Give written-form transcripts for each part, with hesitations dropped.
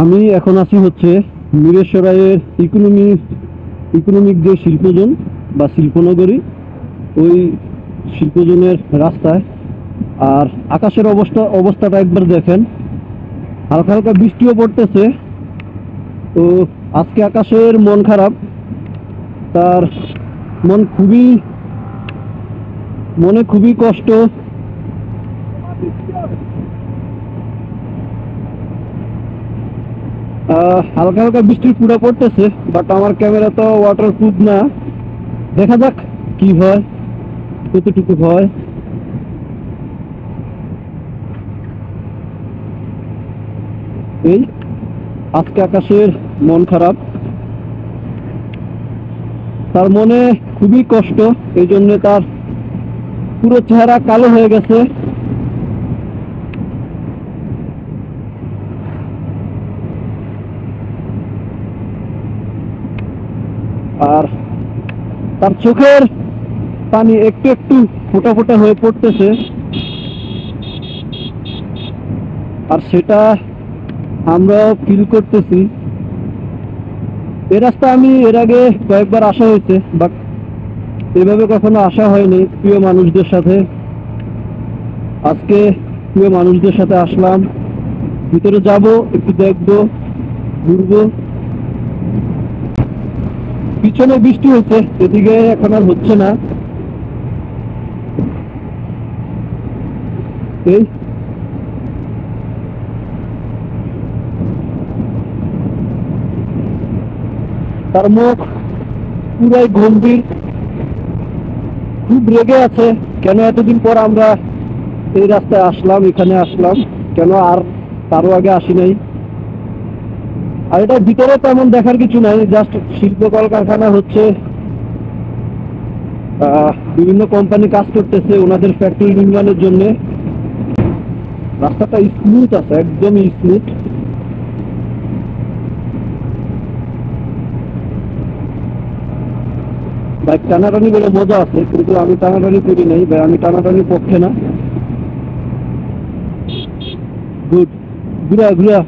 আমি এখন আছি হচ্ছে মিরেশ্বরাইয়ের ইকোনমিক যে শিল্পজোন বা শিল্পনগরী, ওই শিল্পজোনের রাস্তায়। আর আকাশের অবস্থাটা একবার দেখেন, হালকা হালকা বৃষ্টিও পড়তেছে। তো আজকে আকাশের মন খারাপ, তার মনে খুবই কষ্ট। হালকা হালকা বৃষ্টির পুরা পড়তেছে, বাট আমার ক্যামেরা তো ওয়াটারপ্রুফ না। দেখা যাক কি হয়, কতটুকু হয়। এই আজকে আকাশের মন খারাপ, তার মনে খুবই কষ্ট, এই জন্য তার পুরো চেহারা কালো হয়ে গেছে। আর তার চোখের পানি একটু একটু ফোঁটা ফোঁটা হয়ে পড়তেছে। আর সেটা আমরা ফিল করতেছি। এই রাস্তা আমি এর আগে কয়েকবার আসা হয়েছে, বাট এভাবে কখনো আসা হয়নি প্রিয় মানুষদের সাথে। আজকে প্রিয় মানুষদের সাথে আসলাম, ভিতরে যাব, একটু দেখবো, ঘুরবো। পিছনে বৃষ্টি হচ্ছে, এদিকে এখন আর হচ্ছে না। এই তার মুখ পুরাই গম্ভীর, খুব রেগে আছে। কেন এতদিন পর আমরা এই রাস্তায় আসলাম, এখানে আসলাম, কেন আর তারও আগে আসি নাই। আর এটার ভিতরে তেমন দেখার কিছু নাই, জাস্ট শিল্প কলকারখানা হচ্ছে, বিভিন্ন কোম্পানি কাজ করতেছে ওনাদের ফ্যাক্টরি নির্মাণের জন্য। রাস্তাটা স্মুথ আছে, একদমই স্মুথ। বাইক টানাটানি বলে মজা আছে, কিন্তু আমি টানাটানি করি নাই, ভাই আমি টানাটানির পক্ষে না। গুড, ঘুরা ঘুরা।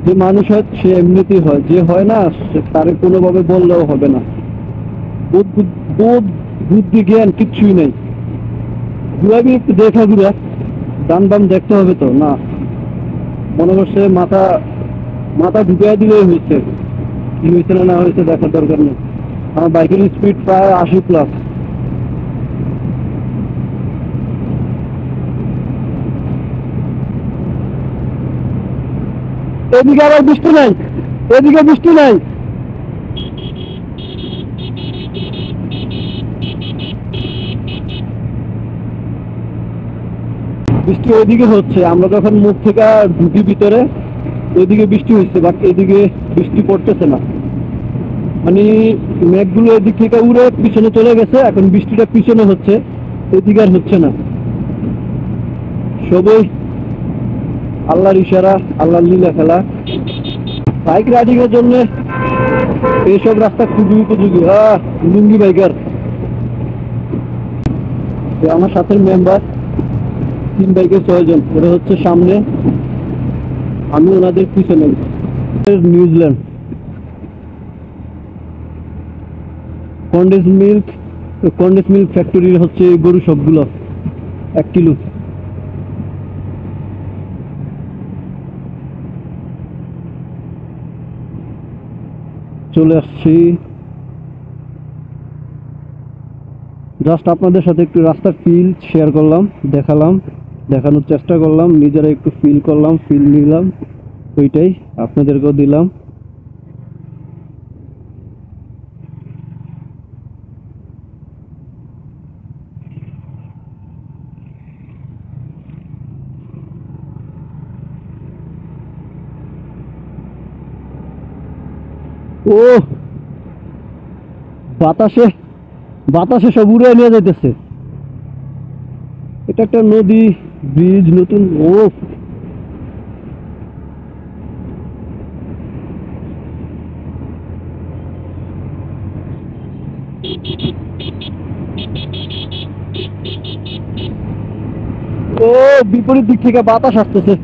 যে মানুষ হয় সে এমনিতেই হয়, যে হয় না সে তারে কোনোভাবে বললেও হবে না। বোধ বুদ্ধি জ্ঞান কিচ্ছুই নেই। ঘুরাবি একটু দেখা, ঘুরা ডান বাম দেখতে হবে তো না। মনে করছে মাথা মাথা ঢুকিয়ে দিলেই হয়েছে, কি হয়েছে না না হয়েছে দেখার দরকার নেই। আমার বাইকের স্পিড প্রায় 80+। এদিকে আবার বৃষ্টি নাই, এদিকে বৃষ্টি নাই। বৃষ্টি ওইদিকে হচ্ছে, আমরা যখন মুখ থেকে ঢুকি ভিতরে ওইদিকে বৃষ্টি হচ্ছে, বাট এদিকে বৃষ্টি পড়তেছে না। মানে মেঘগুলো এদিক থেকে উড়ে পিছনে চলে গেছে, এখন বৃষ্টিটা পিছনে হচ্ছে, এদিকে আর হচ্ছে না। সবই আল্লাহর ইশারা, আল্লাহর লীলা খেলা। বাইক রাইডিং এর জন্য এইসব রাস্তা খুবই উপযোগী। লুঙ্গি বাইকার আমার সাথে মেম্বার 3 বাইকে 6 জন, ওরা হচ্ছে সামনে, আমি ওনাদের পিছনে। নিউজিল্যান্ড কন্ডেন্স মিল্ক ফ্যাক্টরির হচ্ছে গরু সবগুলো 1 কিলো। চলে আসছি, জাস্ট আপনাদের সাথে একটু রাস্তার ফিল শেয়ার করলাম, দেখানোর চেষ্টা করলাম, নিজেরা একটু ফিল করলাম, ফিল নিলাম, ওইটাই আপনাদেরকেও দিলাম। ও বাতাসে বাতাসে সব উড়ে নিয়ে যাইতেছে। এটা একটা নদী, ব্রিজ নতুন। ও ও বিপরীত দিক থেকে বাতাস আসতেছে